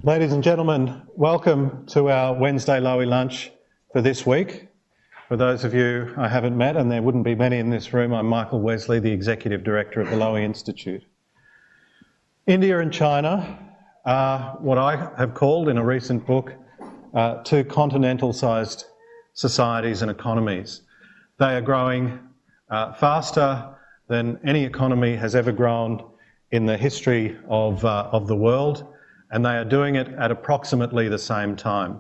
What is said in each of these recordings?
Ladies and gentlemen, welcome to our Wednesday Lowy lunch for this week. For those of you I haven't met, and there wouldn't be many in this room, I'm Michael Wesley, the Executive Director of the Lowy Institute. India and China are what I have called in a recent book two continental-sized societies and economies. They are growing faster than any economy has ever grown in the history of the world, and they are doing it at approximately the same time.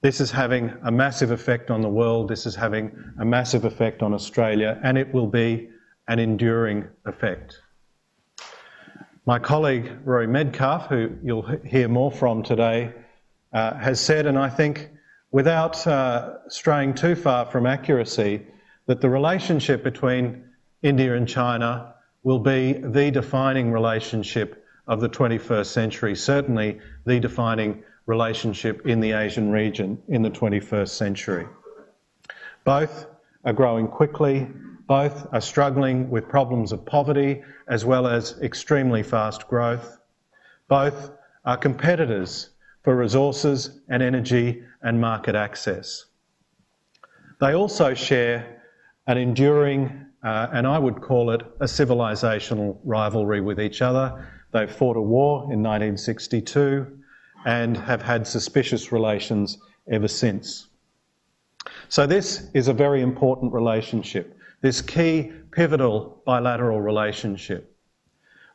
This is having a massive effect on the world, this is having a massive effect on Australia, and it will be an enduring effect. My colleague Rory Medcalf, who you'll hear more from today, has said, and I think without straying too far from accuracy, that the relationship between India and China will be the defining relationship of the 21st century, certainly the defining relationship in the Asian region in the 21st century. Both are growing quickly, both are struggling with problems of poverty as well as extremely fast growth. Both are competitors for resources and energy and market access. They also share an enduring, and I would call it a civilisational rivalry with each other. They fought a war in 1962 and have had suspicious relations ever since. So this is a very important relationship, this key pivotal bilateral relationship.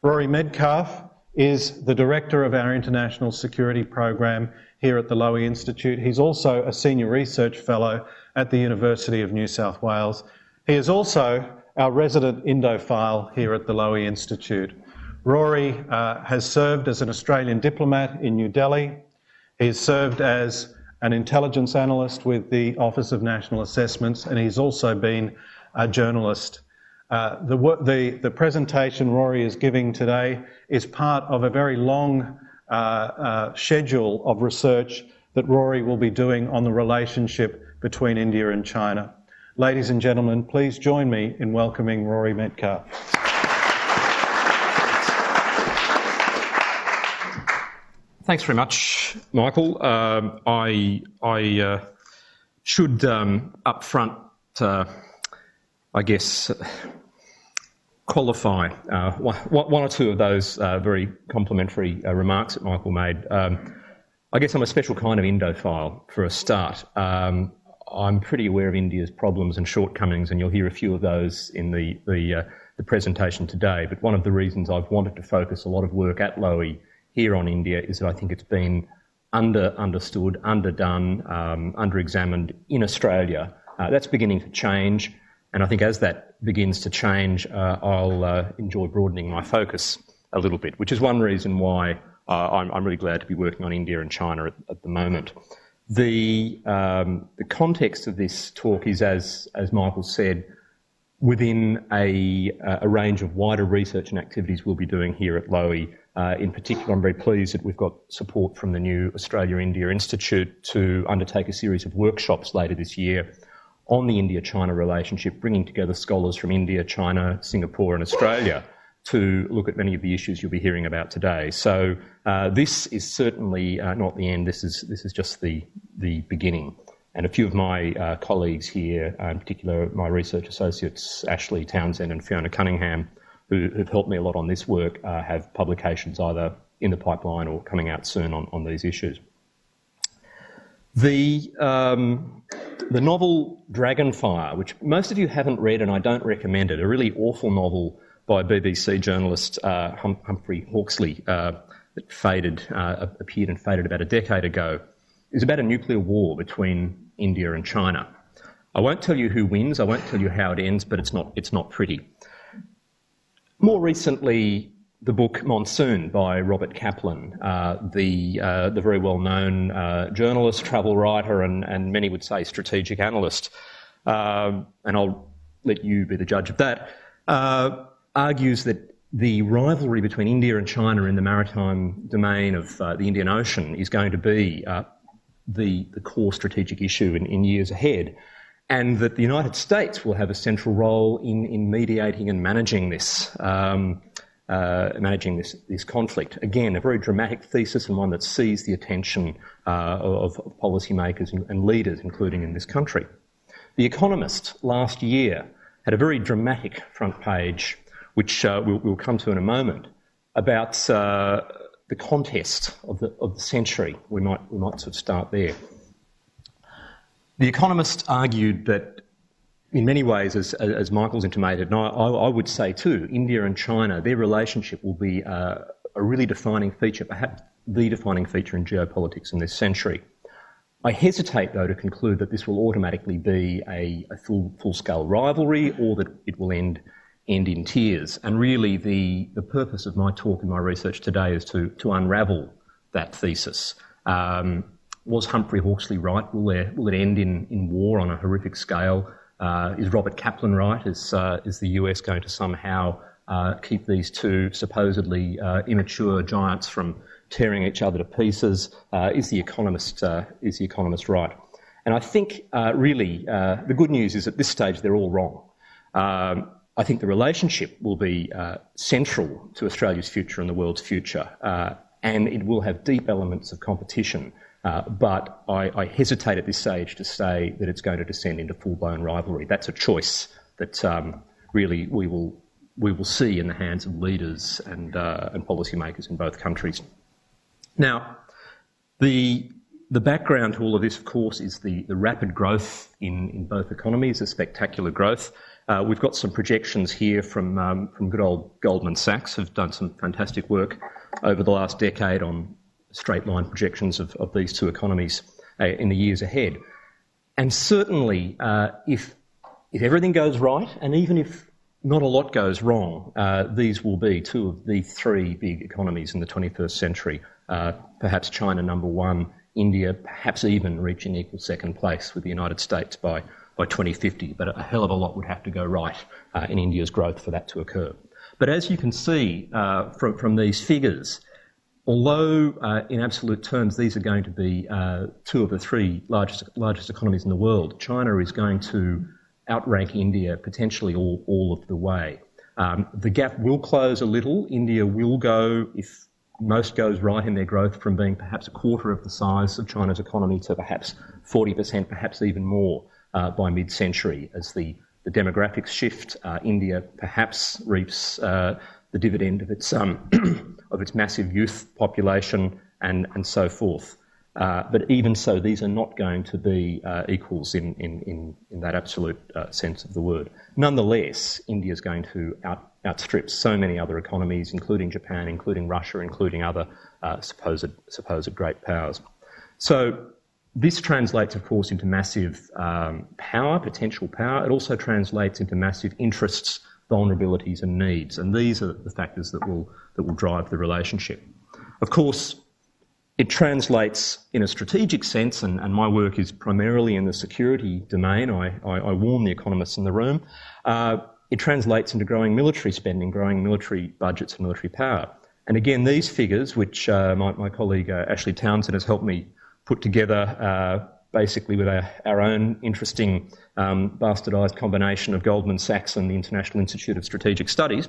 Rory Medcalf is the director of our International Security Program here at the Lowy Institute. He's also a senior research fellow at the University of New South Wales. He is also our resident Indophile here at the Lowy Institute. Rory has served as an Australian diplomat in New Delhi. He has served as an intelligence analyst with the Office of National Assessments, and he's also been a journalist. The presentation Rory is giving today is part of a very long schedule of research that Rory will be doing on the relationship between India and China. Ladies and gentlemen, please join me in welcoming Rory Medcalf. Thanks very much, Michael. I should up front, I guess, qualify one or two of those very complimentary remarks that Michael made. I guess I'm a special kind of Indophile for a start. I'm pretty aware of India's problems and shortcomings, and you'll hear a few of those in the presentation today. But one of the reasons I've wanted to focus a lot of work at Lowy here on India is that I think it's been understood, underdone, under-examined in Australia. That's beginning to change, and I think as that begins to change, I'll enjoy broadening my focus a little bit, which is one reason why I'm really glad to be working on India and China at the moment. The context of this talk is, as Michael said, within a range of wider research and activities we'll be doing here at Lowy. In particular, I'm very pleased that we've got support from the new Australia-India Institute to undertake a series of workshops later this year on the India-China relationship, bringing together scholars from India, China, Singapore and Australia to look at many of the issues you'll be hearing about today. So this is certainly not the end, this is just the beginning. And a few of my colleagues here, in particular my research associates Ashley Townsend and Fiona Cunningham, who've helped me a lot on this work, have publications either in the pipeline or coming out soon on these issues. The novel Dragonfire, which most of you haven't read and I don't recommend it, a really awful novel by BBC journalist Humphrey Hawksley that appeared and faded about a decade ago, is about a nuclear war between India and China. I won't tell you who wins, I won't tell you how it ends, but it's not pretty. More recently, the book Monsoon by Robert Kaplan, the very well-known journalist, travel writer, and many would say strategic analyst, and I'll let you be the judge of that, argues that the rivalry between India and China in the maritime domain of the Indian Ocean is going to be the core strategic issue in years ahead, and that the United States will have a central role in mediating and managing this. managing this conflict. Again, a very dramatic thesis and one that seized the attention of policymakers and leaders, including in this country. The Economist last year had a very dramatic front page, which we'll come to in a moment, about the contest of the century. We might sort of start there. The Economist argued that, in many ways, as Michael's intimated, and I would say too, India and China, their relationship will be a really defining feature, perhaps the defining feature in geopolitics in this century. I hesitate, though, to conclude that this will automatically be a full-scale rivalry, or that it will end in tears. And really, the purpose of my talk and my research today is to unravel that thesis. Was Humphrey Hawksley right? Will it end in war on a horrific scale? Is Robert Kaplan right? Is the US going to somehow keep these two supposedly immature giants from tearing each other to pieces? Is the Economist right? And I think really the good news is at this stage they're all wrong. I think the relationship will be central to Australia's future and the world's future, and it will have deep elements of competition. But I hesitate at this stage to say that it's going to descend into full-blown rivalry. That's a choice that really we will see in the hands of leaders and policymakers in both countries. Now, the background to all of this, of course, is the rapid growth in both economies, the spectacular growth. We've got some projections here from good old Goldman Sachs, who've done some fantastic work over the last decade on straight line projections of these two economies in the years ahead. And certainly, if everything goes right, and even if not a lot goes wrong, these will be two of the three big economies in the 21st century. Perhaps China number one, India perhaps even reaching equal second place with the United States by 2050. But a hell of a lot would have to go right in India's growth for that to occur. But as you can see from these figures, although in absolute terms these are going to be two of the three largest economies in the world, China is going to outrank India potentially all of the way. The gap will close a little. India will go, if most goes right in their growth, from being perhaps a quarter of the size of China's economy to perhaps 40%, perhaps even more by mid-century. As the demographics shift, India perhaps reaps the dividend of its massive youth population and so forth. But even so, these are not going to be equals in that absolute sense of the word. Nonetheless, India is going to outstrip so many other economies, including Japan, including Russia, including other supposed great powers. So this translates, of course, into massive potential power. It also translates into massive interests, vulnerabilities and needs, and these are the factors that will drive the relationship. Of course, it translates in a strategic sense, and my work is primarily in the security domain. I warn the economists in the room. It translates into growing military spending, growing military budgets and military power. And again, these figures, which my colleague Ashley Townsend has helped me put together basically with our own interesting bastardised combination of Goldman Sachs and the International Institute of Strategic Studies,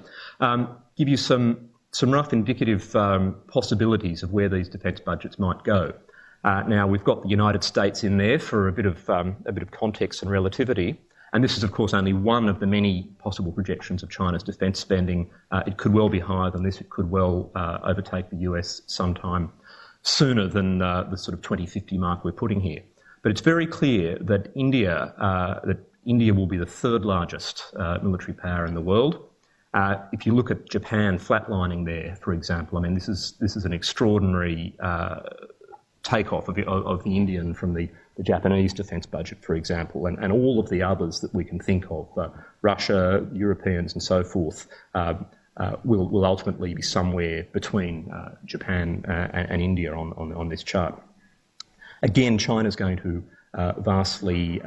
give you some rough indicative possibilities of where these defence budgets might go. Now, we've got the United States in there for a bit of context and relativity, and this is, of course, only one of the many possible projections of China's defence spending. It could well be higher than this. It could well overtake the US sometime sooner than the sort of 2050 mark we're putting here. But it's very clear that India will be the third largest military power in the world. If you look at Japan flatlining there, for example, I mean, this is an extraordinary takeoff of the Indian from the Japanese defence budget, for example, and all of the others that we can think of, Russia, Europeans and so forth, will ultimately be somewhere between Japan and India on this chart. Again, China's going to vastly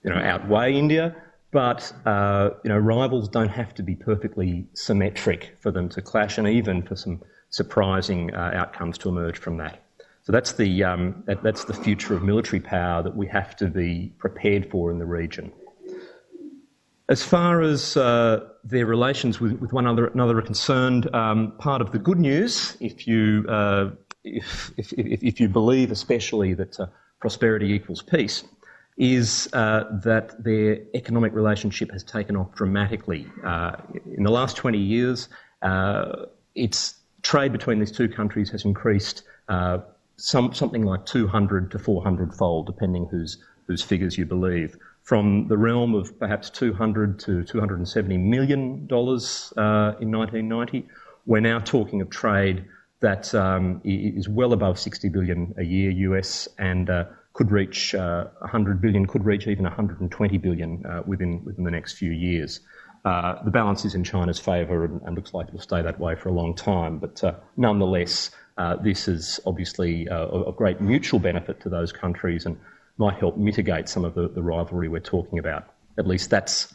outweigh India, but rivals don't have to be perfectly symmetric for them to clash, and even for some surprising outcomes to emerge from that. So that's the future of military power that we have to be prepared for in the region. As far as their relations with one another are concerned, part of the good news, if you believe especially that prosperity equals peace, is that their economic relationship has taken off dramatically. In the last 20 years, its trade between these two countries has increased something like 200 to 400-fold, depending whose figures you believe. From the realm of perhaps $200 to $270 million in 1990, we're now talking of trade that is well above $60 billion a year US and could reach $100 billion, could reach even $120 billion within the next few years. The balance is in China's favour and looks like it will stay that way for a long time. But nonetheless, this is obviously of great mutual benefit to those countries and might help mitigate some of the rivalry we're talking about. At least that's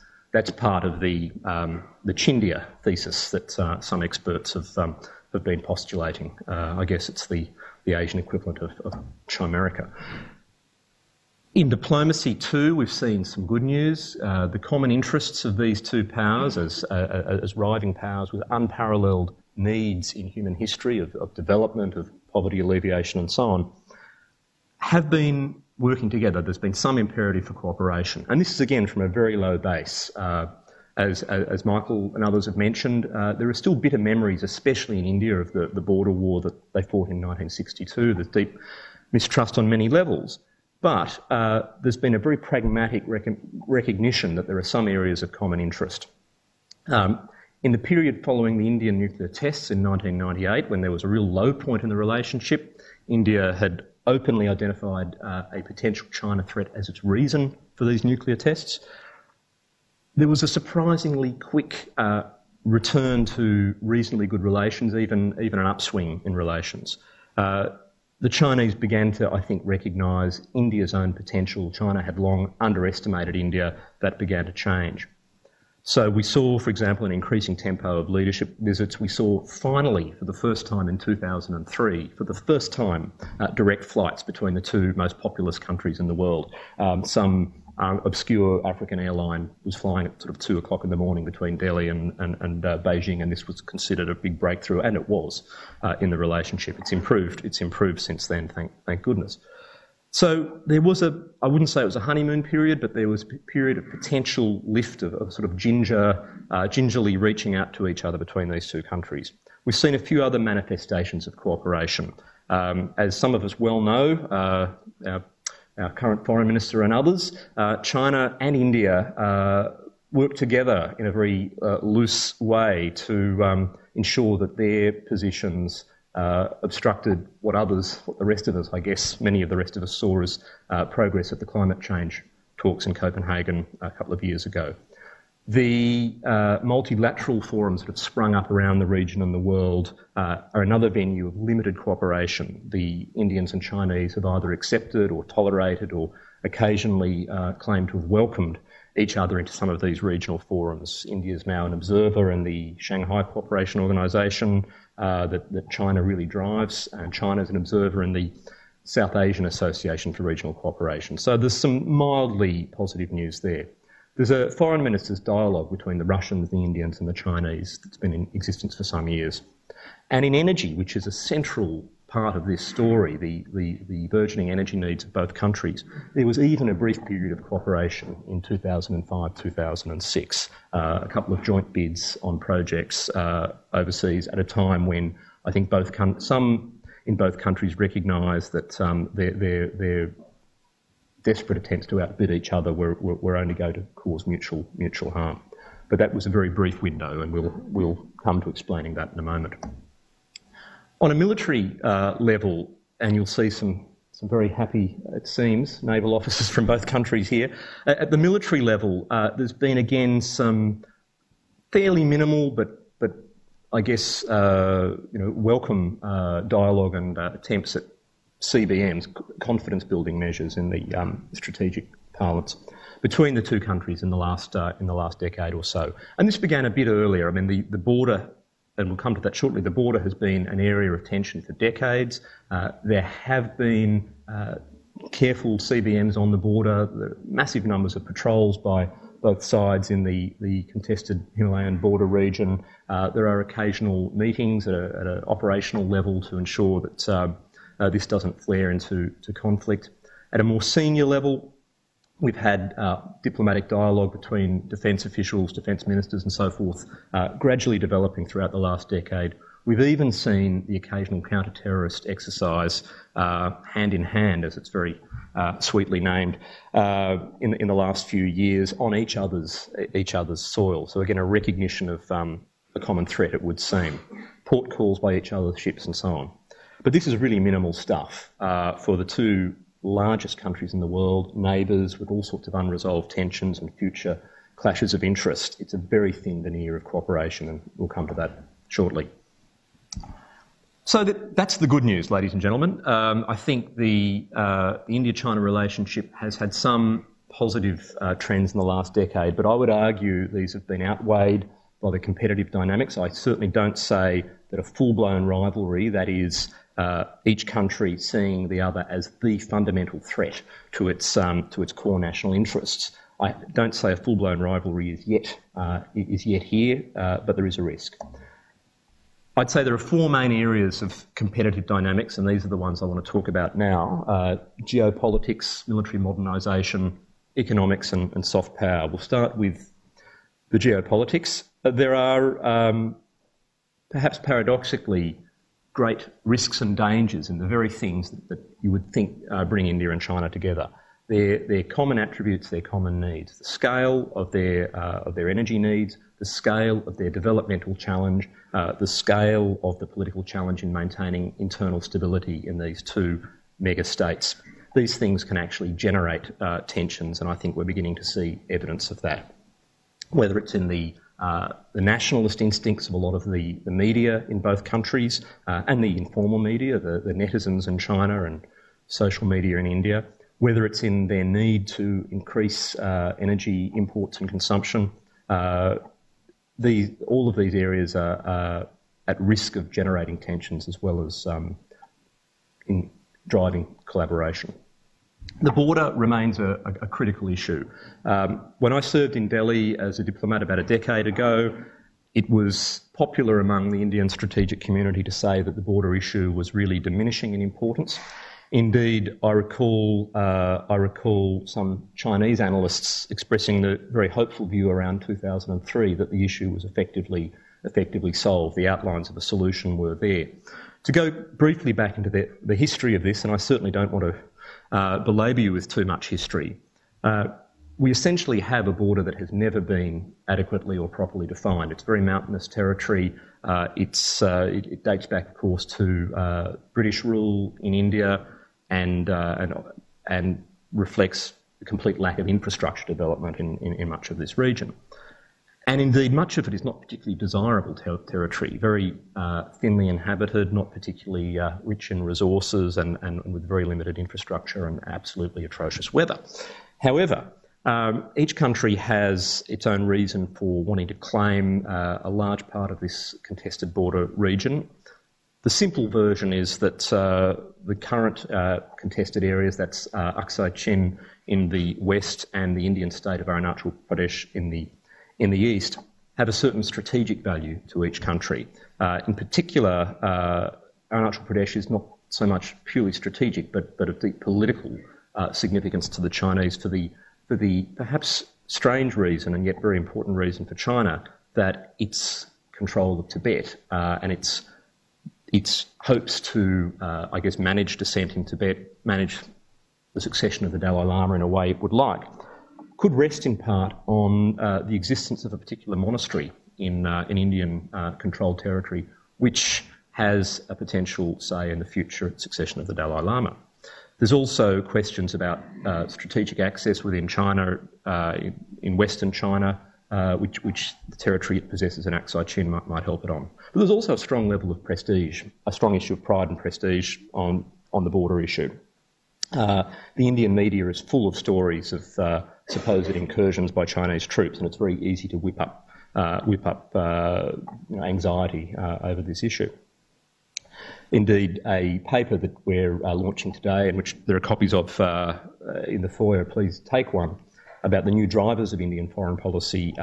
part of the Chindia thesis that some experts have been postulating. I guess it's the Asian equivalent of Chimerica. In diplomacy too, we've seen some good news. The common interests of these two powers as rivaling powers with unparalleled needs in human history of development, of poverty alleviation and so on, have been working together. There's been some imperative for cooperation. And this is again from a very low base. As Michael and others have mentioned, there are still bitter memories, especially in India, of the border war that they fought in 1962. There's deep mistrust on many levels. But there's been a very pragmatic recognition that there are some areas of common interest. In the period following the Indian nuclear tests in 1998, when there was a real low point in the relationship, India had openly identified a potential China threat as its reason for these nuclear tests. There was a surprisingly quick return to reasonably good relations, even an upswing in relations. The Chinese began to, I think, recognise India's own potential. China had long underestimated India. That began to change. So we saw, for example, an increasing tempo of leadership visits. We saw finally, for the first time in 2003, direct flights between the two most populous countries in the world. Some obscure African airline was flying at sort of 2 o'clock in the morning between Delhi and Beijing, and this was considered a big breakthrough, and it was in the relationship. It's improved since then, thank goodness. So there was I wouldn't say it was a honeymoon period, but there was a period of potential lift of sort of gingerly reaching out to each other between these two countries. We've seen a few other manifestations of cooperation. As some of us well know, our current Foreign Minister and others, China and India work together in a very loose way to ensure that their positions obstructed what the rest of us, I guess, many of the rest of us saw as progress at the climate change talks in Copenhagen a couple of years ago. The multilateral forums that have sprung up around the region and the world are another venue of limited cooperation. The Indians and Chinese have either accepted or tolerated or occasionally claimed to have welcomed each other into some of these regional forums. India is now an observer in the Shanghai Cooperation Organisation that China really drives, and China is an observer in the South Asian Association for Regional Cooperation. So there's some mildly positive news there. There's a foreign ministers' dialogue between the Russians, the Indians and the Chinese that's been in existence for some years. And in energy, which is a central part of this story, the burgeoning energy needs of both countries, there was even a brief period of cooperation in 2005, 2006, a couple of joint bids on projects overseas at a time when I think some in both countries recognised that their desperate attempts to outbid each other were only going to cause mutual harm. But that was a very brief window, and we'll come to explaining that in a moment. On a military level, and you'll see some very happy, it seems, naval officers from both countries here. At the military level, there's been again some fairly minimal, but I guess welcome dialogue and attempts at CBMs, confidence-building measures in the strategic parlance, between the two countries in the last decade or so. And this began a bit earlier. I mean, the border, and we'll come to that shortly, the border has been an area of tension for decades. There have been careful CBMs on the border, massive numbers of patrols by both sides in the contested Himalayan border region. There are occasional meetings at an operational level to ensure that this doesn't flare into conflict. At a more senior level, we've had diplomatic dialogue between defence officials, defence ministers and so forth, gradually developing throughout the last decade. We've even seen the occasional counter-terrorist exercise, hand in hand, as it's very sweetly named, in the last few years on each other's soil. So again, a recognition of a common threat, it would seem. Port calls by each other's ships and so on. But this is really minimal stuff for the two largest countries in the world, neighbours with all sorts of unresolved tensions and future clashes of interest. It's a very thin veneer of cooperation, and we'll come to that shortly. So that's the good news, ladies and gentlemen. I think the India-China relationship has had some positive trends in the last decade, but I would argue these have been outweighed by the competitive dynamics. I certainly don't say that a full-blown rivalry, that is, each country seeing the other as the fundamental threat to its core national interests. I don't say a full-blown rivalry is yet here, but there is a risk. I'd say there are four main areas of competitive dynamics, and these are the ones I want to talk about now. Geopolitics, military modernisation, economics and soft power. We'll start with the geopolitics. There are, perhaps paradoxically, great risks and dangers in the very things that you would think bring India and China together. Their common attributes, their common needs, the scale of their energy needs, the scale of their developmental challenge, the scale of the political challenge in maintaining internal stability in these two mega states. These things can actually generate tensions, and I think we're beginning to see evidence of that. Whether it's in the nationalist instincts of a lot of the media in both countries and the informal media, the netizens in China and social media in India, whether it's in their need to increase energy imports and consumption. All of these areas are at risk of generating tensions as well as in driving collaboration. The border remains a critical issue. When I served in Delhi as a diplomat about a decade ago, it was popular among the Indian strategic community to say that the border issue was really diminishing in importance. Indeed, I recall some Chinese analysts expressing the very hopeful view around 2003 that the issue was effectively solved. The outlines of a solution were there. To go briefly back into the history of this, and I certainly don't want to belabor you with too much history, we essentially have a border that has never been adequately or properly defined. It's very mountainous territory. It dates back, of course, to British rule in India, and reflects a complete lack of infrastructure development in much of this region. And indeed, much of it is not particularly desirable territory, very thinly inhabited, not particularly rich in resources, and with very limited infrastructure and absolutely atrocious weather. However, each country has its own reason for wanting to claim a large part of this contested border region. The simple version is that the current contested areas, that's Aksai Chin in the west and the Indian state of Arunachal Pradesh in the east, have a certain strategic value to each country. In particular, Arunachal Pradesh is not so much purely strategic, but of deep political significance to the Chinese for the perhaps strange reason, and yet very important reason for China, that its control of Tibet and its hopes to, manage dissent in Tibet, manage the succession of the Dalai Lama in a way it would like, could rest in part on the existence of a particular monastery in Indian-controlled territory, which has a potential say in the future succession of the Dalai Lama. There's also questions about strategic access within China, in Western China, which the territory it possesses in Aksai Chin might help it on. But there's also a strong level of prestige, a strong issue of pride and prestige on the border issue. The Indian media is full of stories of supposed incursions by Chinese troops, and it's very easy to whip up anxiety over this issue. Indeed, a paper that we're launching today, and which there are copies of in the foyer, please take one, about the new drivers of Indian foreign policy,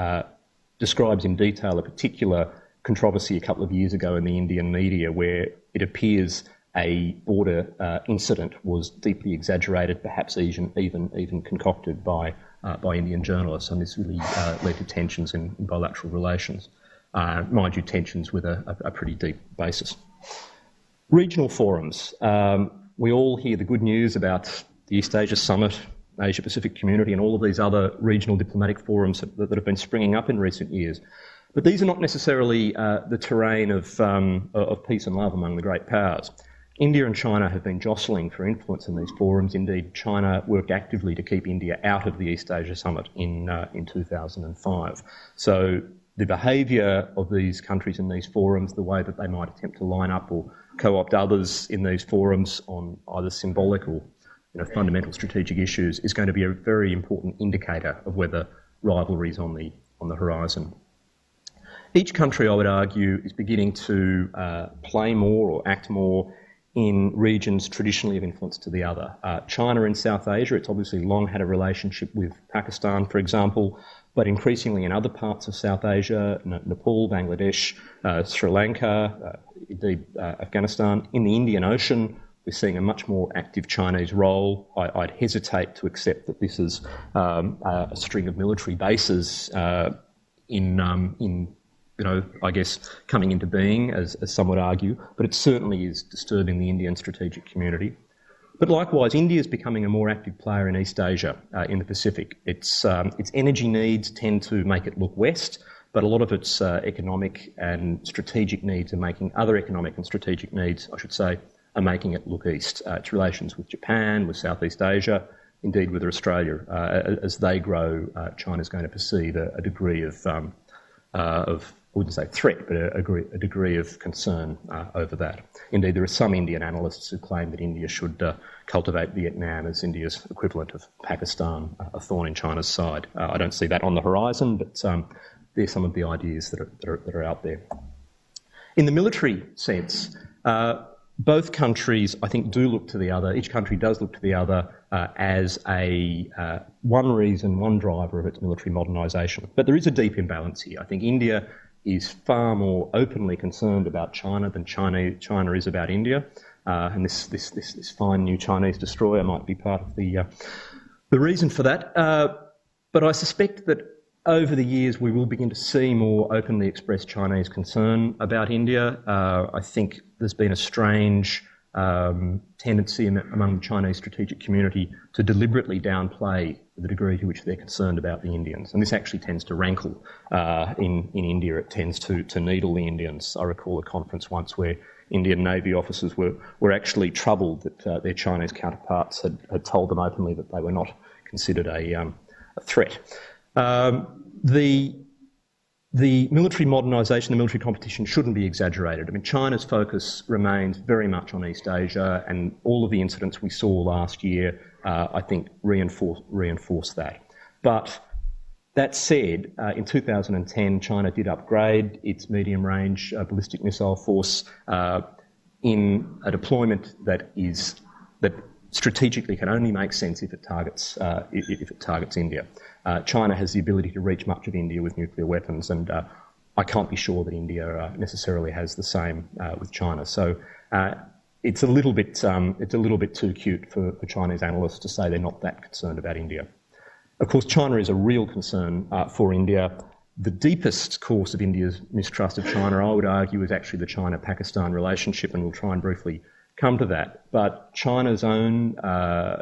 describes in detail a particular controversy a couple of years ago in the Indian media where it appears a border incident was deeply exaggerated, perhaps even concocted by Indian journalists, and this really led to tensions in bilateral relations. Mind you, tensions with a pretty deep basis. Regional forums. We all hear the good news about the East Asia Summit, Asia Pacific Community, and all of these other regional diplomatic forums that have been springing up in recent years. But these are not necessarily the terrain of peace and love among the great powers. India and China have been jostling for influence in these forums. Indeed, China worked actively to keep India out of the East Asia Summit in 2005. So the behaviour of these countries in these forums, the way that they might attempt to line up or co-opt others in these forums on either symbolic or fundamental strategic issues, is going to be a very important indicator of whether rivalry is on the horizon. Each country, I would argue, is beginning to play more or act more in regions traditionally of influence to the other. China in South Asia, it's obviously long had a relationship with Pakistan, for example, but increasingly in other parts of South Asia, Nepal, Bangladesh, Sri Lanka, indeed Afghanistan. In the Indian Ocean, we're seeing a much more active Chinese role. I'd hesitate to accept that this is a string of military bases I guess, coming into being, as some would argue, but it certainly is disturbing the Indian strategic community. But likewise, India is becoming a more active player in East Asia, in the Pacific. Its energy needs tend to make it look west, but a lot of its economic and strategic needs are making, other economic and strategic needs, I should say, are making it look east. Its relations with Japan, with Southeast Asia, indeed with Australia, as they grow, China's going to perceive a degree of I wouldn't say threat, but a degree of concern over that. Indeed, there are some Indian analysts who claim that India should cultivate Vietnam as India's equivalent of Pakistan, a thorn in China's side. I don't see that on the horizon, but there's some of the ideas that are out there. In the military sense, both countries, I think, do look to the other. Each country does look to the other as one reason, one driver of its military modernisation. But there is a deep imbalance here. I think India is far more openly concerned about China than China is about India, and this fine new Chinese destroyer might be part of the reason for that. But I suspect that over the years we will begin to see more openly expressed Chinese concern about India. I think there's been a strange tendency among the Chinese strategic community to deliberately downplay the degree to which they're concerned about the Indians. And this actually tends to rankle in India. It tends to needle the Indians. I recall a conference once where Indian Navy officers were actually troubled that their Chinese counterparts had told them openly that they were not considered a threat. The military modernisation, the military competition shouldn't be exaggerated. I mean, China's focus remains very much on East Asia, and all of the incidents we saw last year, I think, reinforce that. But that said, in 2010, China did upgrade its medium-range ballistic missile force in a deployment that strategically can only make sense if it targets India. China has the ability to reach much of India with nuclear weapons, and I can't be sure that India necessarily has the same with China. So it's a little bit too cute for Chinese analysts to say they're not that concerned about India. Of course, China is a real concern for India. The deepest course of India's mistrust of China, I would argue, is actually the China-Pakistan relationship, and we'll try and briefly come to that. But China's own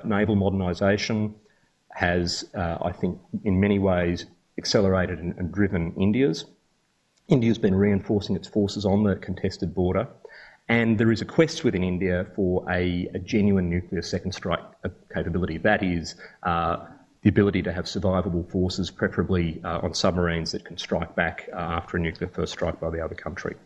naval modernisation has, I think, in many ways accelerated and driven India's. India's been reinforcing its forces on the contested border, and there is a quest within India for a genuine nuclear second strike capability. That is, the ability to have survivable forces, preferably on submarines that can strike back after a nuclear first strike by the other country.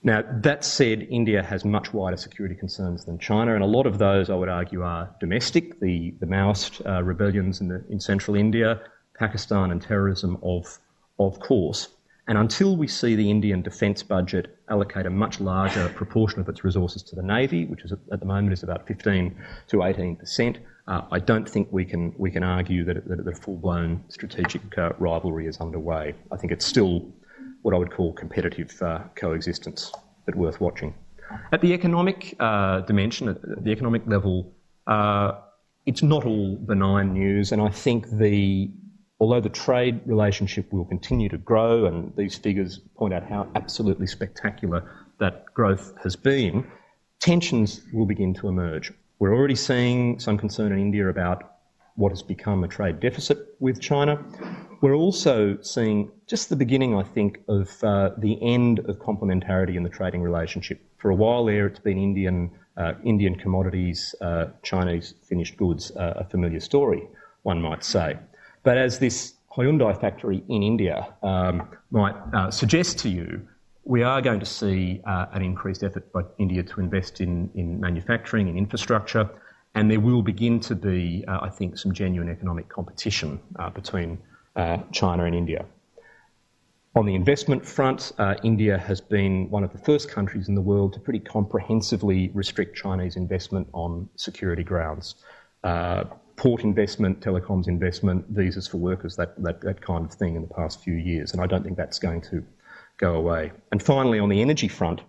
Now, that said, India has much wider security concerns than China, and a lot of those, I would argue, are domestic. The Maoist rebellions in central India, Pakistan and terrorism, of course. And until we see the Indian defence budget allocate a much larger proportion of its resources to the Navy, which is at the moment is about 15 to 18%, I don't think we can argue that a full-blown strategic rivalry is underway. I think it's still what I would call competitive coexistence, but worth watching. At the economic dimension, at the economic level, it's not all benign news, and I think although the trade relationship will continue to grow, and these figures point out how absolutely spectacular that growth has been, tensions will begin to emerge. We're already seeing some concern in India about what has become a trade deficit with China. We're also seeing just the beginning, I think, of the end of complementarity in the trading relationship. For a while there, it's been Indian commodities, Chinese finished goods, a familiar story, one might say. But as this Hyundai factory in India might suggest to you, we are going to see an increased effort by India to invest in manufacturing and infrastructure, and there will begin to be, I think, some genuine economic competition between China and India. On the investment front, India has been one of the first countries in the world to pretty comprehensively restrict Chinese investment on security grounds. Port investment, telecoms investment, visas for workers, that kind of thing in the past few years, and I don't think that's going to go away. And finally, on the energy front,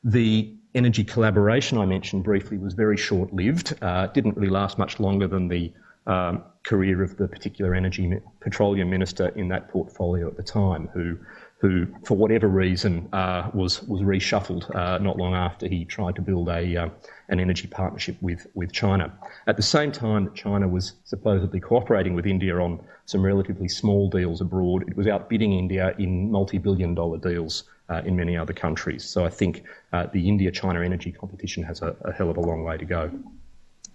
the energy collaboration I mentioned briefly was very short-lived. Didn't really last much longer than the career of the particular petroleum minister in that portfolio at the time, who for whatever reason, was reshuffled not long after he tried to build an energy partnership with China. At the same time that China was supposedly cooperating with India on some relatively small deals abroad, it was outbidding India in multi-billion-dollar deals in many other countries. So I think the India-China energy competition has a hell of a long way to go.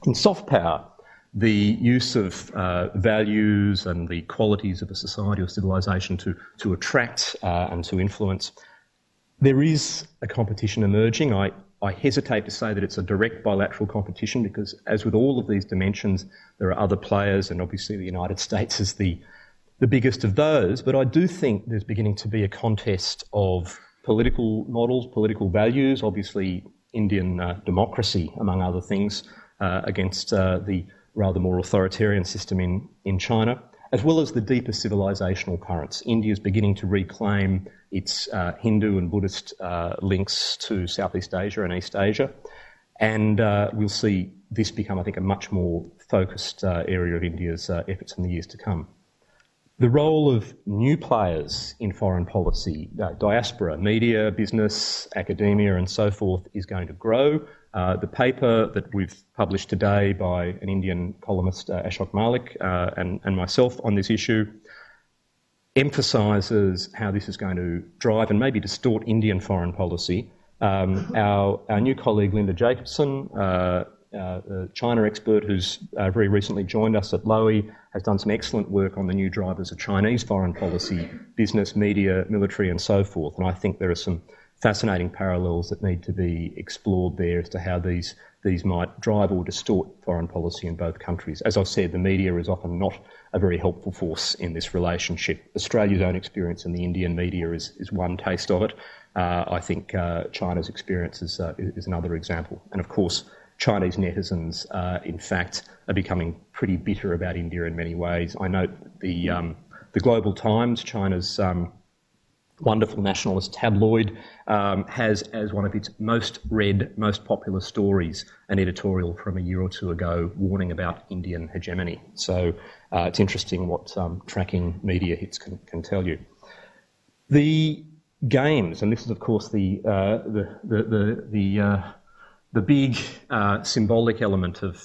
In soft power, the use of values and the qualities of a society or civilization to attract and to influence, there is a competition emerging. I hesitate to say that it's a direct bilateral competition because, as with all of these dimensions, there are other players, and obviously the United States is the biggest of those. But I do think there's beginning to be a contest of political models, political values, obviously Indian democracy, among other things, against the rather more authoritarian system in China, as well as the deeper civilizational currents. India is beginning to reclaim its Hindu and Buddhist links to Southeast Asia and East Asia, and we'll see this become, I think, a much more focused area of India's efforts in the years to come. The role of new players in foreign policy, diaspora, media, business, academia and so forth, is going to grow. The paper that we've published today by an Indian columnist, Ashok Malik, and myself on this issue emphasises how this is going to drive and maybe distort Indian foreign policy. Our new colleague Linda Jacobson, a China expert who's very recently joined us at Lowy, has done some excellent work on the new drivers of Chinese foreign policy, business, media, military and so forth. And I think there are some fascinating parallels that need to be explored there as to how these might drive or distort foreign policy in both countries. As I've said, the media is often not a very helpful force in this relationship. Australia's own experience in the Indian media is one taste of it. I think China's experience is another example. And of course, Chinese netizens, in fact, are becoming pretty bitter about India in many ways. I note the Global Times, China's wonderful nationalist tabloid, has as one of its most read, most popular stories an editorial from a year or two ago warning about Indian hegemony. So it's interesting what tracking media hits can tell you. The games, and this is of course the big symbolic element of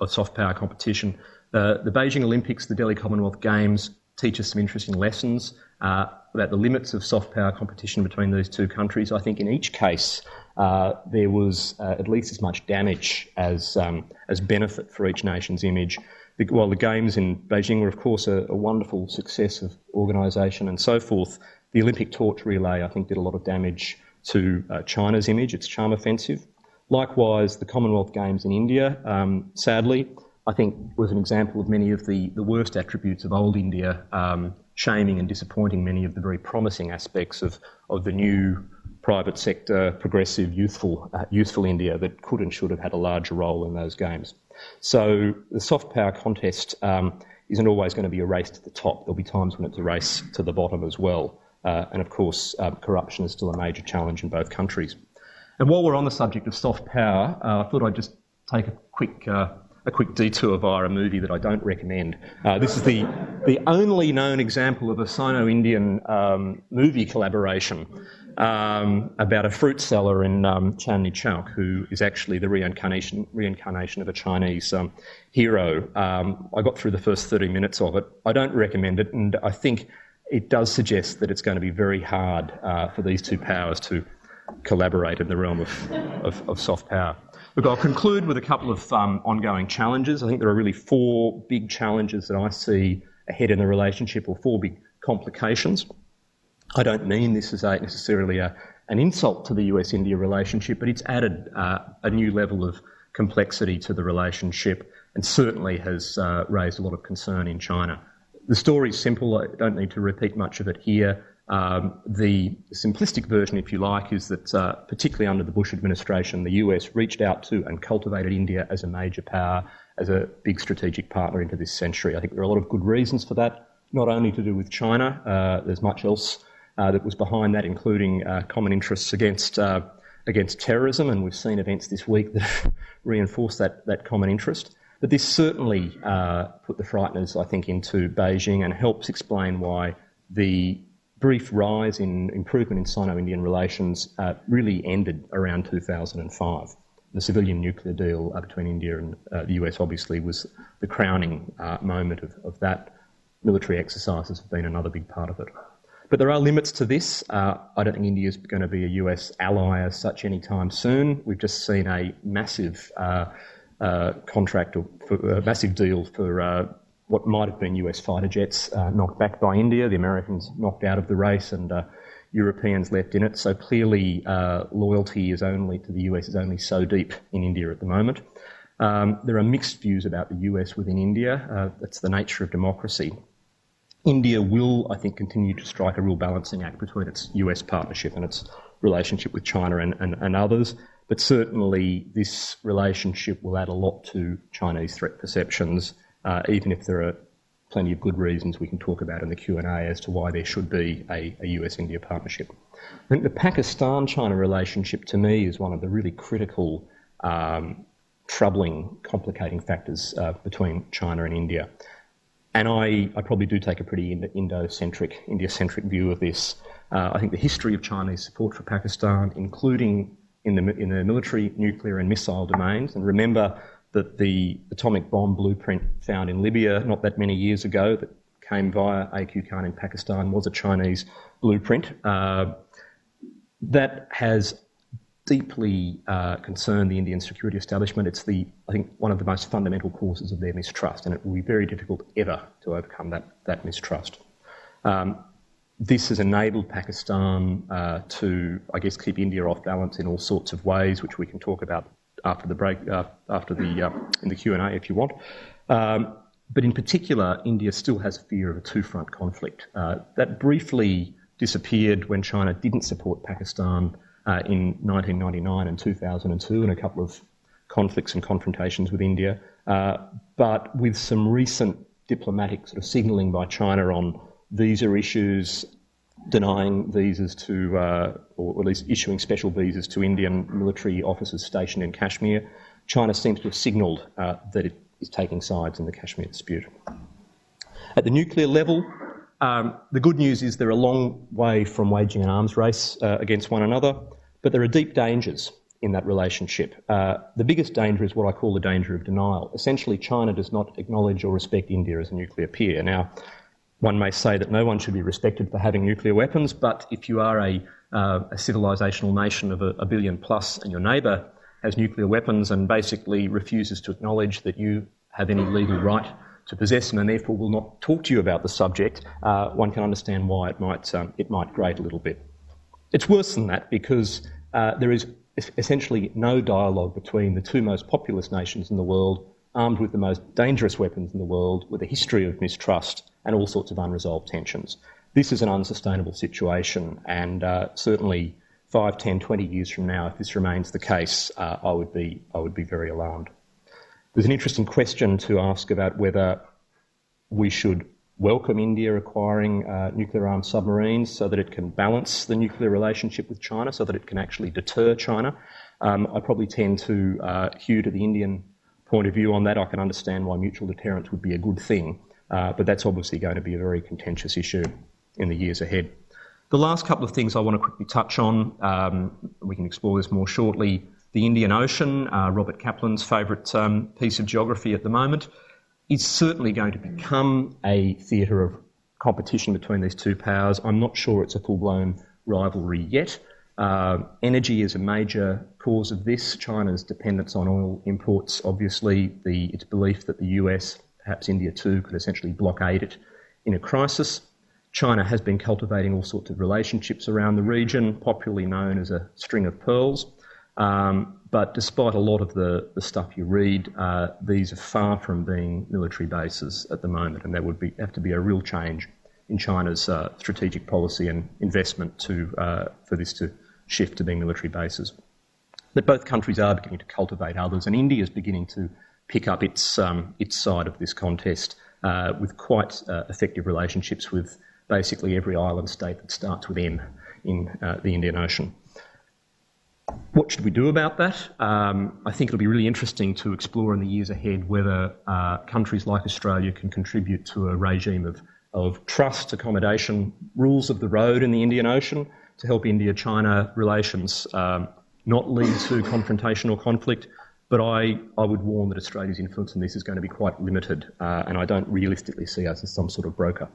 soft power competition. The Beijing Olympics, the Delhi Commonwealth Games teach us some interesting lessons about the limits of soft power competition between these two countries. I think in each case there was at least as much damage as benefit for each nation's image. While the Games in Beijing were, of course, a wonderful success of organisation and so forth, the Olympic torch relay, I think, did a lot of damage to China's image, its charm offensive. Likewise, the Commonwealth Games in India, sadly, I think was an example of many of the worst attributes of old India, shaming and disappointing many of the very promising aspects of the new private sector, progressive, youthful India that could and should have had a larger role in those games. So the soft power contest isn't always going to be a race to the top. There'll be times when it's a race to the bottom as well. And of course, corruption is still a major challenge in both countries. And while we're on the subject of soft power, I thought I'd just take a quick detour via a movie that I don't recommend. This is the only known example of a Sino-Indian movie collaboration about a fruit seller in Chandni Chowk, who is actually the reincarnation of a Chinese hero. I got through the first 30 minutes of it. I don't recommend it, and I think it does suggest that it's going to be very hard for these two powers to collaborate in the realm of soft power. Look, I'll conclude with a couple of ongoing challenges. I think there are really four big challenges that I see ahead in the relationship, or four big complications. I don't mean this as necessarily an insult to the US-India relationship, but it's added a new level of complexity to the relationship and certainly has raised a lot of concern in China. The story's simple. I don't need to repeat much of it here. The simplistic version, if you like, is that particularly under the Bush administration, the US reached out to and cultivated India as a major power, as a big strategic partner into this century. I think there are a lot of good reasons for that, not only to do with China. There's much else that was behind that, including common interests against terrorism, and we've seen events this week that reinforce that common interest. But this certainly put the frighteners, I think, into Beijing and helps explain why the brief rise in improvement in Sino-Indian relations really ended around 2005. The civilian nuclear deal between India and the US obviously was the crowning moment of that. Military exercises have been another big part of it. But there are limits to this. I don't think India is going to be a US ally as such anytime soon. We've just seen a massive contract, or a massive deal for what might have been US fighter jets knocked back by India. The Americans knocked out of the race and Europeans left in it. So clearly loyalty to the US is only so deep in India at the moment. There are mixed views about the US within India. That's the nature of democracy. India will, I think, continue to strike a real balancing act between its US partnership and its relationship with China and others. But certainly this relationship will add a lot to Chinese threat perceptions, even if there are plenty of good reasons we can talk about in the Q&A as to why there should be a US-India partnership. I think the Pakistan-China relationship, to me, is one of the really critical, troubling, complicating factors between China and India. And I probably do take a pretty India-centric view of this. I think the history of Chinese support for Pakistan, including in the military, nuclear and missile domains, and remember that the atomic bomb blueprint found in Libya not that many years ago that came via AQ Khan in Pakistan was a Chinese blueprint. That has deeply concerned the Indian security establishment. It's I think one of the most fundamental causes of their mistrust, and it will be very difficult ever to overcome that mistrust. This has enabled Pakistan to, I guess, keep India off balance in all sorts of ways, which we can talk about after the break, in the Q&A if you want. But in particular, India still has a fear of a two-front conflict. That briefly disappeared when China didn't support Pakistan in 1999 and 2002 in a couple of conflicts and confrontations with India. But with some recent diplomatic sort of signalling by China on visa issues, denying visas to, or at least issuing special visas to Indian military officers stationed in Kashmir, China seems to have signalled that it is taking sides in the Kashmir dispute. At the nuclear level, the good news is they're a long way from waging an arms race against one another, but there are deep dangers in that relationship. The biggest danger is what I call the danger of denial. Essentially, China does not acknowledge or respect India as a nuclear peer. Now, one may say that no one should be respected for having nuclear weapons, but if you are a civilisational nation of a billion plus and your neighbour has nuclear weapons and basically refuses to acknowledge that you have any legal right to possess them and therefore will not talk to you about the subject, one can understand why it might grate a little bit. It's worse than that because there is essentially no dialogue between the two most populous nations in the world, armed with the most dangerous weapons in the world, with a history of mistrust and all sorts of unresolved tensions. This is an unsustainable situation, and certainly 5, 10, 20 years from now, if this remains the case, I would be very alarmed. There's an interesting question to ask about whether we should welcome India acquiring nuclear-armed submarines so that it can balance the nuclear relationship with China, so that it can actually deter China. I probably tend to hew to the Indian point of view on that. I can understand why mutual deterrence would be a good thing, but that's obviously going to be a very contentious issue in the years ahead. The last couple of things I want to quickly touch on, we can explore this more shortly. The Indian Ocean, Robert Kaplan's favourite piece of geography at the moment, is certainly going to become a theatre of competition between these two powers. I'm not sure it's a full-blown rivalry yet. Energy is a major cause of this. China's dependence on oil imports, obviously, its belief that the US, perhaps India too, could essentially blockade it in a crisis. China has been cultivating all sorts of relationships around the region, popularly known as a string of pearls. But despite a lot of the stuff you read, these are far from being military bases at the moment, and there would have to be a real change in China's strategic policy and investment for this to shift to being military bases. But both countries are beginning to cultivate others, and India is beginning to pick up its side of this contest with quite effective relationships with basically every island state that starts with M in the Indian Ocean. What should we do about that? I think it'll be really interesting to explore in the years ahead whether countries like Australia can contribute to a regime of trust, accommodation, rules of the road in the Indian Ocean to help India-China relations not lead to confrontation or conflict. But I would warn that Australia's influence in this is going to be quite limited, and I don't realistically see us as some sort of broker.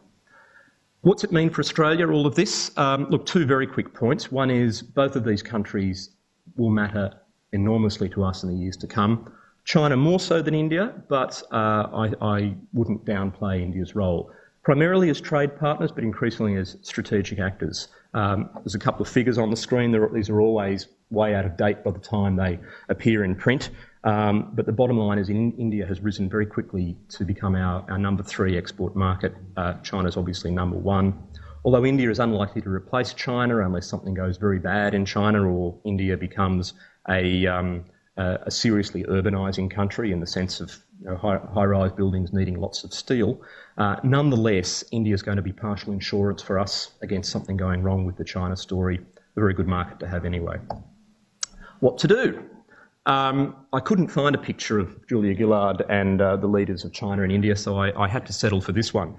What's it mean for Australia, all of this? Look, two very quick points. One is both of these countries will matter enormously to us in the years to come. China more so than India, but I wouldn't downplay India's role, primarily as trade partners, but increasingly as strategic actors. There's a couple of figures on the screen. These are always way out of date by the time they appear in print. But the bottom line is India has risen very quickly to become our number 3 export market. China's obviously number 1. Although India is unlikely to replace China unless something goes very bad in China or India becomes a seriously urbanising country in the sense of high-rise buildings needing lots of steel. Nonetheless, India is going to be partial insurance for us against something going wrong with the China story. A very good market to have anyway. What to do? I couldn't find a picture of Julia Gillard and the leaders of China and India, so I had to settle for this one.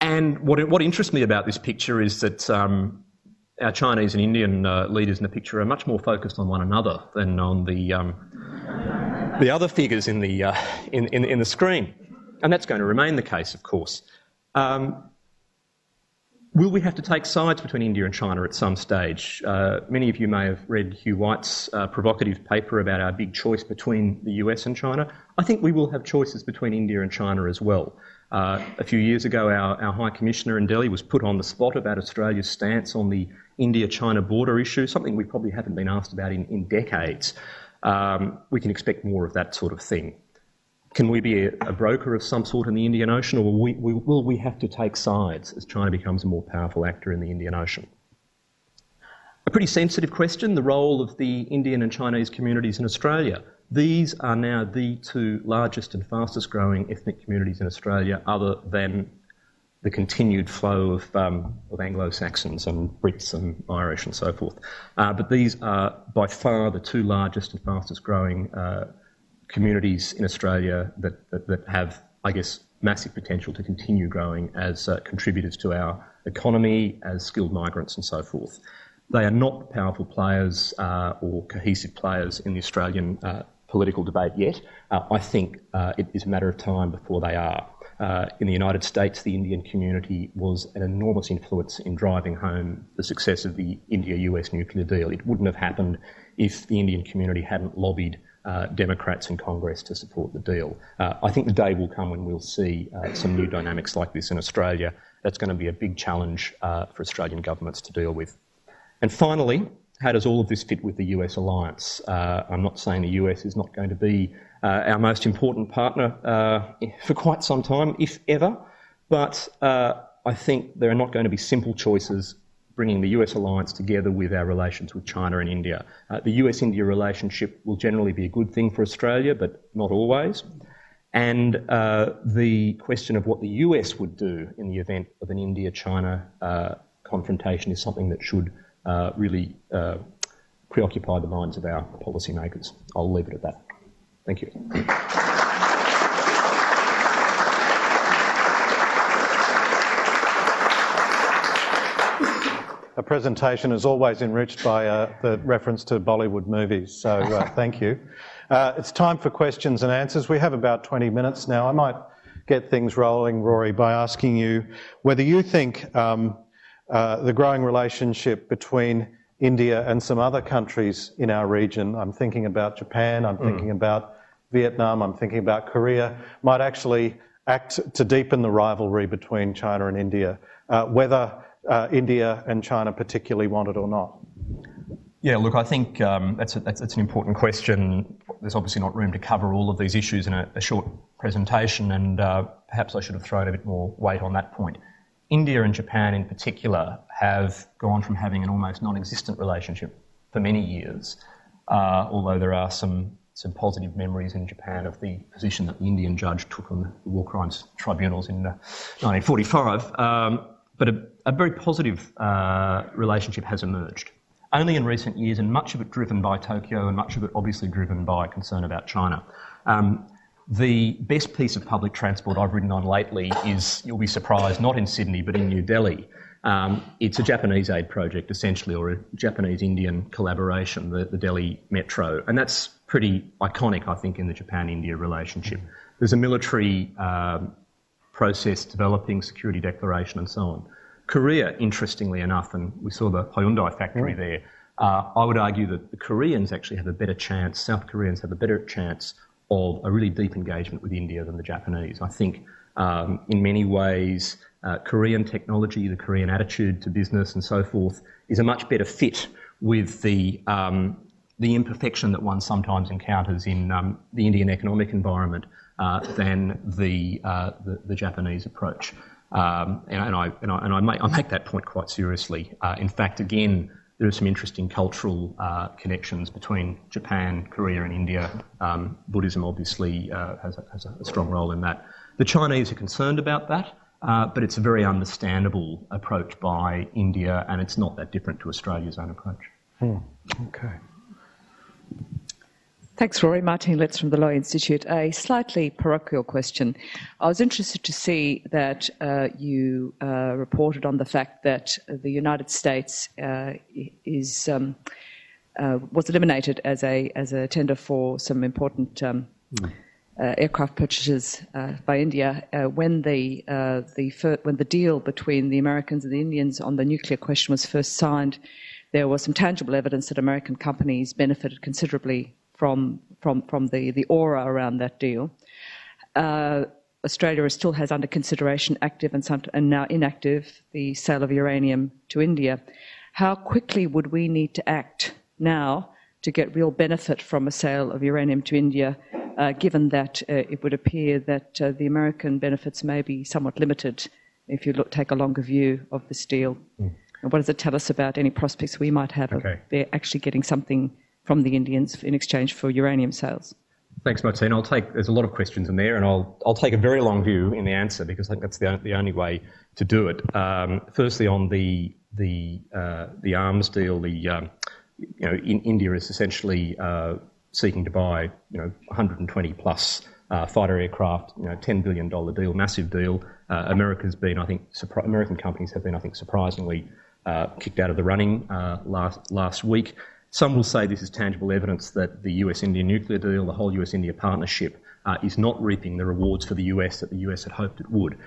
And what interests me about this picture is that our Chinese and Indian leaders in the picture are much more focused on one another than on the other figures in the screen, and that's going to remain the case, of course. Will we have to take sides between India and China at some stage? Many of you may have read Hugh White's provocative paper about our big choice between the US and China. I think we will have choices between India and China as well. A few years ago, our High Commissioner in Delhi was put on the spot about Australia's stance on the India-China border issue, something we probably haven't been asked about in decades. We can expect more of that sort of thing. Can we be a broker of some sort in the Indian Ocean, or will we have to take sides as China becomes a more powerful actor in the Indian Ocean? A pretty sensitive question, the role of the Indian and Chinese communities in Australia. These are now the 2 largest and fastest growing ethnic communities in Australia, other than the continued flow of Anglo-Saxons and Brits and Irish and so forth. But these are by far the 2 largest and fastest growing communities in Australia that have, I guess, massive potential to continue growing as contributors to our economy, as skilled migrants and so forth. They are not powerful players or cohesive players in the Australian political debate yet. I think it is a matter of time before they are. In the United States, the Indian community was an enormous influence in driving home the success of the India-US nuclear deal. It wouldn't have happened if the Indian community hadn't lobbied Democrats in Congress to support the deal. I think the day will come when we'll see some new dynamics like this in Australia. That's going to be a big challenge for Australian governments to deal with. And finally, how does all of this fit with the US alliance? I'm not saying the US is not going to be our most important partner for quite some time, if ever, but I think there are not going to be simple choices bringing the US alliance together with our relations with China and India. The US-India relationship will generally be a good thing for Australia, but not always. And the question of what the US would do in the event of an India-China confrontation is something that should really preoccupy the minds of our policymakers. I'll leave it at that. Thank you. A presentation is always enriched by the reference to Bollywood movies, so thank you. It's time for questions and answers. We have about 20 minutes now. I might get things rolling, Rory, by asking you whether you think the growing relationship between India and some other countries in our region, I'm thinking about Japan, I'm thinking about Vietnam, I'm thinking about Korea, might actually act to deepen the rivalry between China and India, whether India and China particularly want it or not. Yeah, look, I think that's an important question. There's obviously not room to cover all of these issues in a short presentation, and perhaps I should have thrown a bit more weight on that point. India and Japan in particular have gone from having an almost non-existent relationship for many years, although there are some positive memories in Japan of the position that the Indian judge took on the war crimes tribunals in 1945. But a very positive relationship has emerged. Only in recent years, and much of it driven by Tokyo and much of it obviously driven by concern about China. The best piece of public transport I've ridden on lately is, you'll be surprised, not in Sydney but in New Delhi. It's a Japanese aid project essentially, or a Japanese-Indian collaboration, the Delhi Metro, and that's pretty iconic, I think, in the Japan-India relationship. There's a military process developing, security declaration and so on. Korea, interestingly enough, and we saw the Hyundai factory there, I would argue that the Koreans actually have a better chance, South Koreans have a better chance of a really deep engagement with India than the Japanese. I think in many ways Korean technology, the Korean attitude to business and so forth is a much better fit with the imperfection that one sometimes encounters in the Indian economic environment than the Japanese approach. I make that point quite seriously. In fact, again, there are some interesting cultural connections between Japan, Korea and India. Buddhism obviously has a strong role in that. The Chinese are concerned about that, but it's a very understandable approach by India, and it's not that different to Australia's own approach. Okay. Thanks, Rory. Martine Letts from the Law Institute. A slightly parochial question. I was interested to see that you reported on the fact that the United States was eliminated as a tender for some important aircraft purchases by India when the deal between the Americans and the Indians on the nuclear question was first signed. There was some tangible evidence that American companies benefited considerably from the aura around that deal. Australia still has under consideration active and now inactive the sale of uranium to India. How quickly would we need to act now to get real benefit from a sale of uranium to India, given that it would appear that the American benefits may be somewhat limited if you take a longer view of this deal? And what does it tell us about any prospects we might have of they're actually getting something from the Indians in exchange for uranium sales? Thanks, Martine. There's a lot of questions in there, and I'll take a very long view in the answer because I think that's the only way to do it. Firstly, on the arms deal, India is essentially seeking to buy 120 plus fighter aircraft, $10 billion deal, massive deal. American companies have been, I think, surprisingly kicked out of the running last week. Some will say this is tangible evidence that the US-India nuclear deal, the whole US-India partnership, is not reaping the rewards for the US that the US had hoped it would.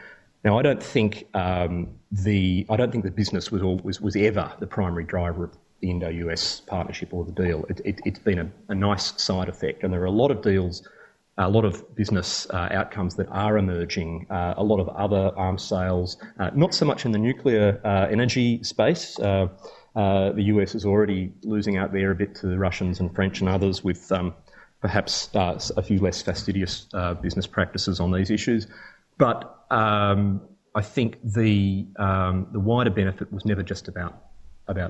Now, I don't think the business was ever the primary driver of the Indo-US partnership or the deal. It's been a nice side effect, and there are a lot of deals, a lot of business outcomes that are emerging, a lot of other arms sales, not so much in the nuclear energy space. The US is already losing out there a bit to the Russians and French and others with perhaps a few less fastidious business practices on these issues. But I think the wider benefit was never just about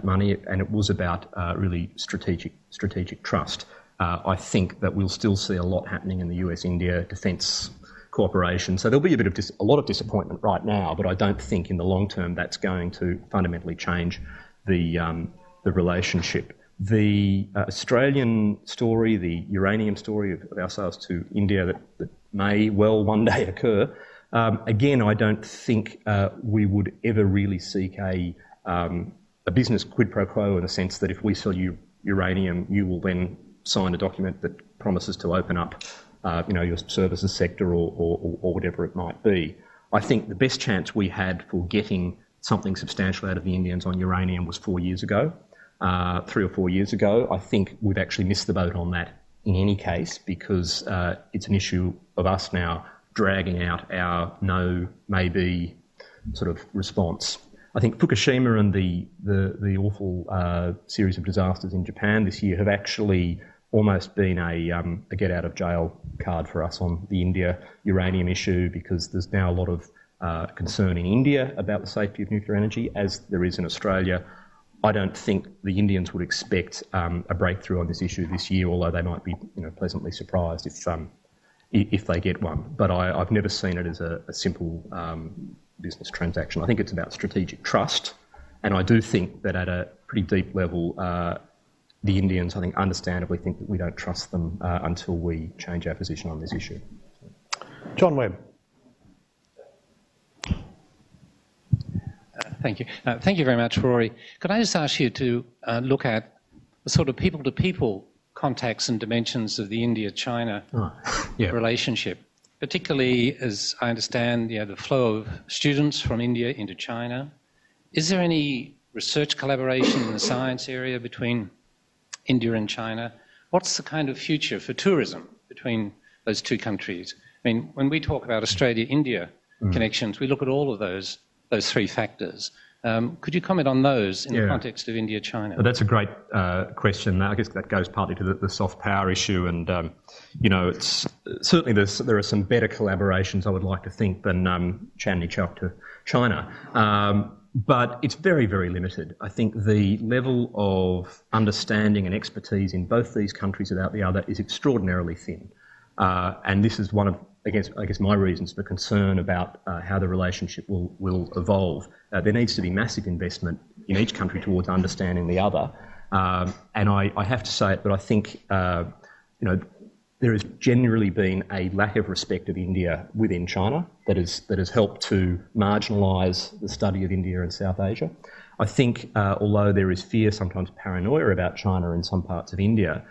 money, and it was about really strategic trust. I think that we'll still see a lot happening in the US-India defence cooperation. So there'll be a lot of disappointment right now, but I don't think in the long term that's going to fundamentally change the relationship. The Australian story, the uranium story of our sales to India that may well one day occur, again, I don't think we would ever really seek a business quid pro quo in the sense that if we sell you uranium, you will then sign a document that promises to open up your services sector or whatever it might be. I think the best chance we had for getting something substantial out of the Indians on uranium was 4 years ago, 3 or 4 years ago. I think we've actually missed the boat on that in any case because it's an issue of us now dragging out our no, maybe sort of response. I think Fukushima and the awful series of disasters in Japan this year have actually almost been a get out of jail card for us on the India uranium issue because there's now a lot of concern in India about the safety of nuclear energy, as there is in Australia. I don't think the Indians would expect a breakthrough on this issue this year, although they might be pleasantly surprised if they get one. But I've never seen it as a simple business transaction. I think it's about strategic trust, and I do think that at a pretty deep level, the Indians, I think, understandably think that we don't trust them until we change our position on this issue. John Webb. Thank you. Thank you very much, Rory. Could I just ask you to look at the sort of people-to-people contacts and dimensions of the India-China relationship, particularly as I understand the flow of students from India into China. Is there any research collaboration in the science area between India and China? What's the kind of future for tourism between those two countries? I mean, when we talk about Australia-India connections, we look at all of those three factors. Could you comment on those in the context of India-China? Well, that's a great question. I guess that goes partly to the soft power issue, and it's certainly there are some better collaborations I would like to think than Chandni Chowk to China, but it's very, very limited. I think the level of understanding and expertise in both these countries about the other is extraordinarily thin, and this is one of I guess my reasons for concern about how the relationship will evolve. There needs to be massive investment in each country towards understanding the other. And I have to say it, but I think there has generally been a lack of respect of India within China that has helped to marginalise the study of India and South Asia. I think although there is fear, sometimes paranoia about China in some parts of India,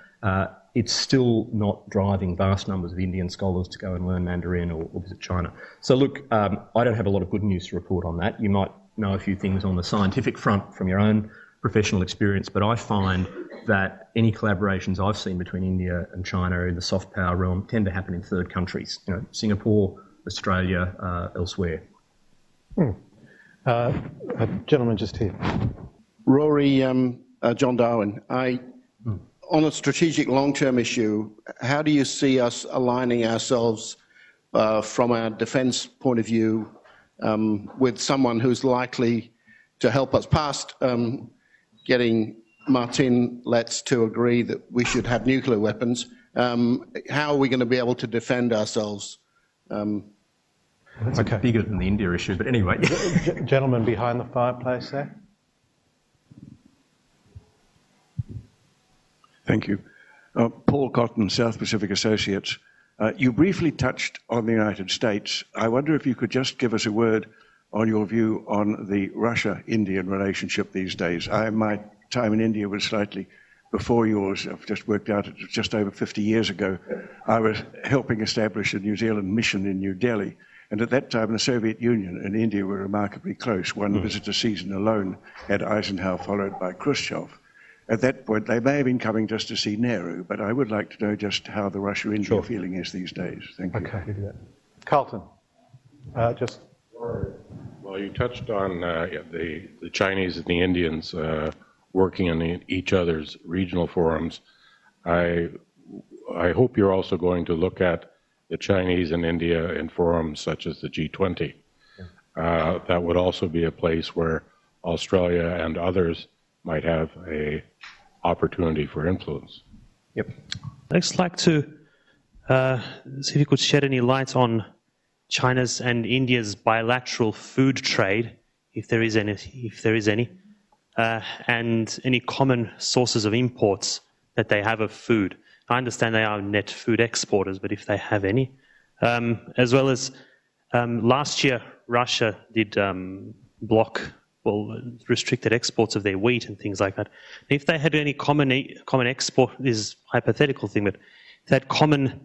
it's still not driving vast numbers of Indian scholars to go and learn Mandarin or visit China. So look, I don't have a lot of good news to report on that. You might know a few things on the scientific front from your own professional experience, but I find that any collaborations I've seen between India and China in the soft power realm tend to happen in third countries, Singapore, Australia, elsewhere. A gentleman just here. Rory, John Darwin, on a strategic long-term issue, how do you see us aligning ourselves from our defence point of view with someone who's likely to help us past getting Martin Letts to agree that we should have nuclear weapons? How are we going to be able to defend ourselves? That's bigger than the India issue, but anyway. Gentleman behind the fireplace there. Thank you. Paul Cotton, South Pacific Associates. You briefly touched on the United States. I wonder if you could just give us a word on your view on the Russia-Indian relationship these days. My time in India was slightly before yours. I've just worked out it was just over 50 years ago. I was helping establish a New Zealand mission in New Delhi. And at that time, the Soviet Union and India were remarkably close. One visitor season alone had Eisenhower followed by Khrushchev. At that point, they may have been coming just to see Nehru, but I would like to know just how the Russia-India feeling is these days. Thank you. Okay. Carlton, just... Well, you touched on the Chinese and the Indians working in each other's regional forums. I hope you're also going to look at the Chinese and India in forums such as the G20. That would also be a place where Australia and others might have a opportunity for influence. Yep. I'd just like to see if you could shed any light on China's and India's bilateral food trade, if there is any, and any common sources of imports that they have of food. I understand they are net food exporters, but if they have any, as well as last year Russia did restricted exports of their wheat and things like that. If they had any common export, this is a hypothetical thing, but if they had common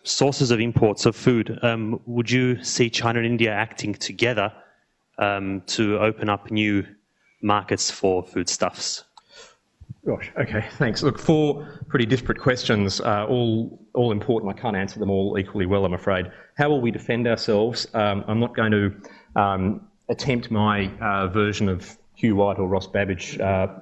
sources of imports of food, would you see China and India acting together to open up new markets for foodstuffs? Gosh, okay, thanks. Look, 4 pretty disparate questions, all important. I can't answer them all equally well, I'm afraid. How will we defend ourselves? I'm not going to attempt my version of Hugh White or Ross Babbage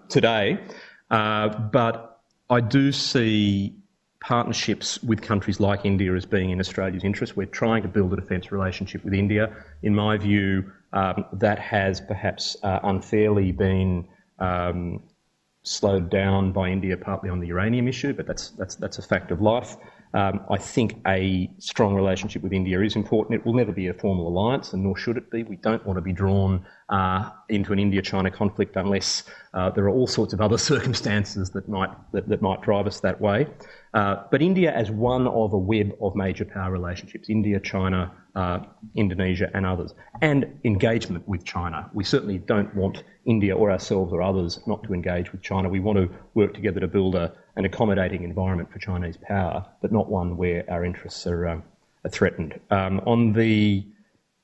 today, but I do see partnerships with countries like India as being in Australia's interest. We're trying to build a defence relationship with India. In my view, that has perhaps unfairly been slowed down by India, partly on the uranium issue, but that's a fact of life. I think a strong relationship with India is important. It will never be a formal alliance, and nor should it be. We don't want to be drawn into an India-China conflict unless there are all sorts of other circumstances that might drive us that way. But India as one of a web of major power relationships, India, China, Indonesia and others, and engagement with China. We certainly don't want India or ourselves or others not to engage with China. We want to work together to build an accommodating environment for Chinese power, but not one where our interests are threatened. And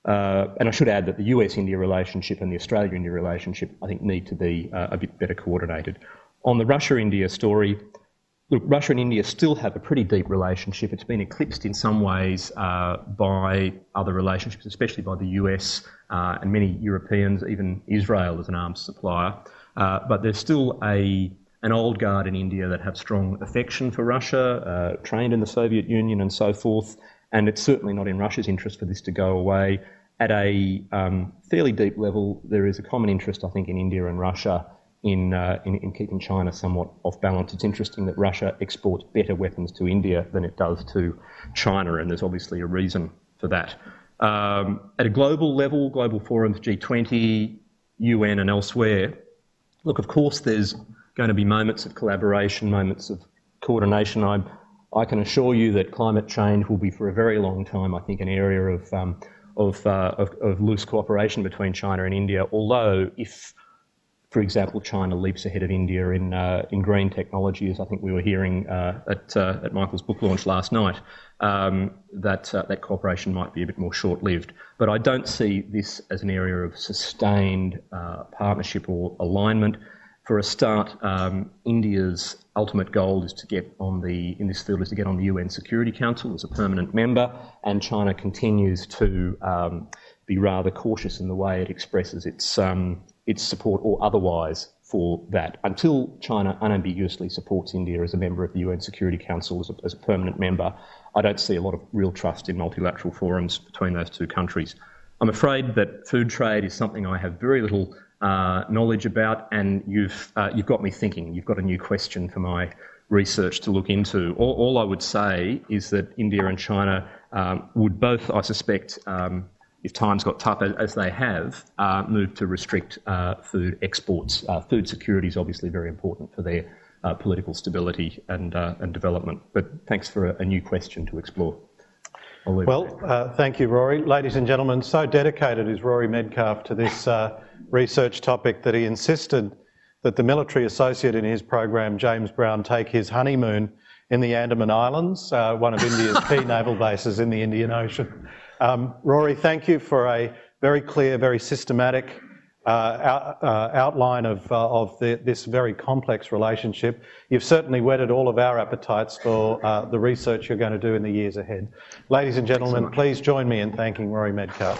I should add that the US-India relationship and the Australia-India relationship, I think, need to be a bit better coordinated. On the Russia-India story, look, Russia and India still have a pretty deep relationship. It's been eclipsed in some ways by other relationships, especially by the US and many Europeans, even Israel as an arms supplier. But there's still an old guard in India that have strong affection for Russia, trained in the Soviet Union and so forth, and it's certainly not in Russia's interest for this to go away. At a fairly deep level, there is a common interest, I think, in India and Russia in keeping China somewhat off balance. It's interesting that Russia exports better weapons to India than it does to China, and there's obviously a reason for that. At a global level, global forums, G20, UN and elsewhere, look, of course there's going to be moments of collaboration, moments of coordination. I can assure you that climate change will be for a very long time, I think, an area of loose cooperation between China and India, although if, for example, China leaps ahead of India in green technology, as I think we were hearing at Michael's book launch last night, that cooperation might be a bit more short-lived. But I don't see this as an area of sustained partnership or alignment. For a start, India's ultimate goal is to get in this field is to get on the UN Security Council as a permanent member, and China continues to be rather cautious in the way it expresses its support or otherwise for that. Until China unambiguously supports India as a member of the UN Security Council as a permanent member, I don't see a lot of real trust in multilateral forums between those two countries. I'm afraid that food trade is something I have very little knowledge about, and you've got me thinking. You've got a new question for my research to look into. All I would say is that India and China would both, I suspect, if times got tough, as they have, moved to restrict food exports. Food security is obviously very important for their political stability and development. But thanks for a new question to explore. Well, thank you, Rory. Ladies and gentlemen, so dedicated is Rory Medcalf to this research topic that he insisted that the military associate in his program, James Brown, take his honeymoon in the Andaman Islands, one of India's key naval bases in the Indian Ocean. Rory, thank you for a very clear, very systematic outline of this very complex relationship. You've certainly whetted all of our appetites for the research you're going to do in the years ahead. Ladies and gentlemen, please join me in thanking Rory Medcalf.